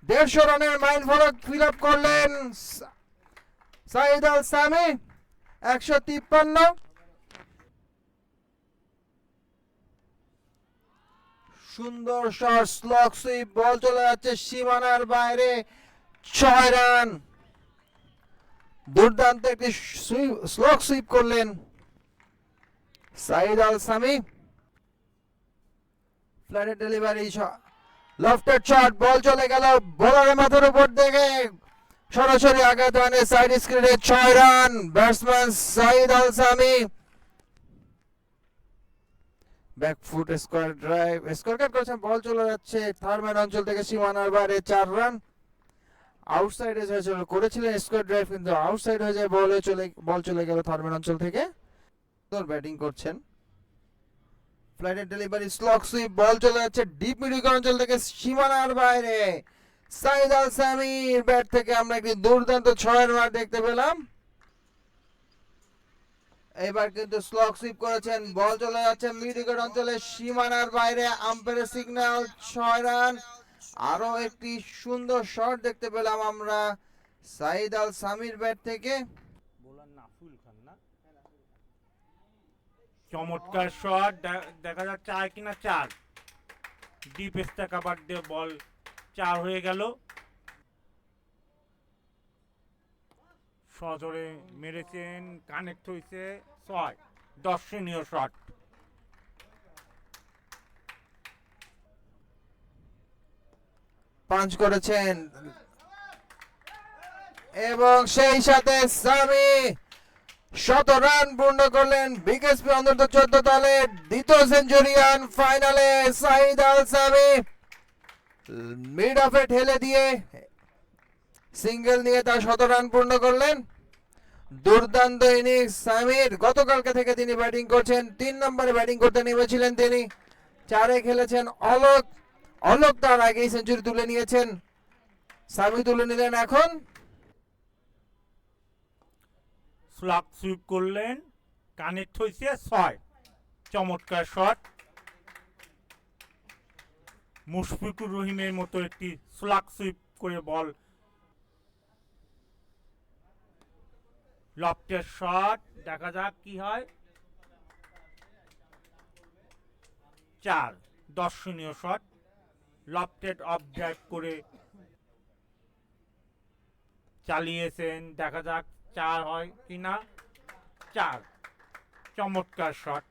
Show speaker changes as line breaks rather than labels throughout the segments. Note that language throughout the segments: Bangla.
150 রানের মাইল ফলক ফিল আপ করলেন সাইদ আল সামি। 153। সুন্দর শট, স্লগ সুইপ, বল চলে যাচ্ছে সীমানার বাইরে, 6 রান। দুর্দান্ত একটি স্লগ সুইপ করলেন সাইদ আল সামি। ফ্ল্যাটের ডেলিভারি, লফটেড শট, বল চলে গেল বোলারের মাথার উপর থেকে সরাসরি আঘাত আনে সাইড স্ক্রিনে, 6 run. Batsman Saeed Al Sami. Backfoot square drive, score cut করেছেন, বল চলে যাচ্ছে থার্মেন অঞ্চল থেকে সীমানার বাইরে, 4 রান। আউটসাইডে করেছিলেন স্কোয়ার ড্রাইভ, কিন্তু আউটসাইড হয়ে যায়, বল চলে গেল থার্মেন অঞ্চল থেকে। ব্যাটিং করছেন, ফ্লাইটের ডেলিভারি, স্লগ সুইপ, বল চলে যাচ্ছে ডিপ মিডিল অঞ্চল থেকে সীমানার বাইরে। সাইদ আল সামির ব্যাট থেকে আমরা একটি দুর্দান্ত 6 রান দেখতে পেলাম। এবার কিন্তু স্লগ সুইপ করেছেন, বল চলে যাচ্ছে মিডিল অঞ্চলে সীমানার বাইরে, আম্পায়ারের সিগন্যাল, 6 রান। আরো একটি সুন্দর শট দেখতে পেলাম আমরা সাইদ আল সামির ব্যাট থেকে।
চমৎকার শট, দেখা যাচ্ছে আর কিনা 4। ডিপ স্ট্যাক কাভার দিয়ে বল 4 হয়ে গেল। সজোরে মেরেছেন, কানেক্ট হয়েছে, 6। দর্শনীয় শট।
পাঞ্চ করেছেন এবং সেই সাথে সামি 100 রান পূর্ণ করলেন বিকেএসপি অন্তর্গত 14 দলে, দ্বিতীয় সেঞ্চুরিয়ান ফাইনালে সাইদ আল সামি। মিড অফে ঠেলে দিয়ে সিঙ্গেল নিয়ে তার 100 রান পূর্ণ করলেন। দুর্দান্ত ইনিংস সামির। গতকালকে থেকে তিনি ব্যাটিং করছেন, 3 নম্বরে ব্যাটিং করতে নেমেছিলেন তিনি, 4-এ খেলেছেন অলোক তার আগেই সেঞ্চুরি তুলে নিয়েছেন, সামি তুলে নিলেন এখন।
স্লাগ সুইপ করলেন, কানেক্ট হয়েছে, 6। চমৎকার শট। মুশফিকুর রহিমের মতো একটি স্লাগ সুইপ করে বল, লফটের শট, দেখা যাক কি হয়, 4। দর্শনীয় শট, লফটেড অফ ড্রাইভ করে চালিয়েছেন, দেখা যাক 4 হয় কিনা, 4। চমৎকার শট।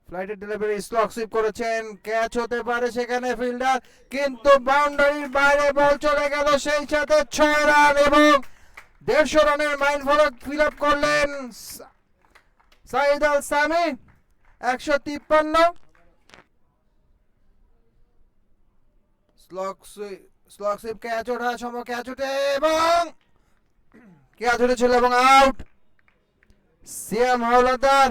ফ্লাইটের ডেলিভারি, স্লগ সুইপ করেছেন, ক্যাচ হতে পারে সেখানে ফিল্ডার, কিন্তু বাউন্ডারির বাইরে বল চলে গেল, সেই সাথে 6 রান এবং 150 রানের মাইল ফলক ফিল আপ করলেন Saeed Al Sami. 153। Slog sweep, catch ওঠার সময় ক্যাচ ওঠে এবং ক্যাচ উঠেছিল এবং আউট। সিয়াম হাওলাদার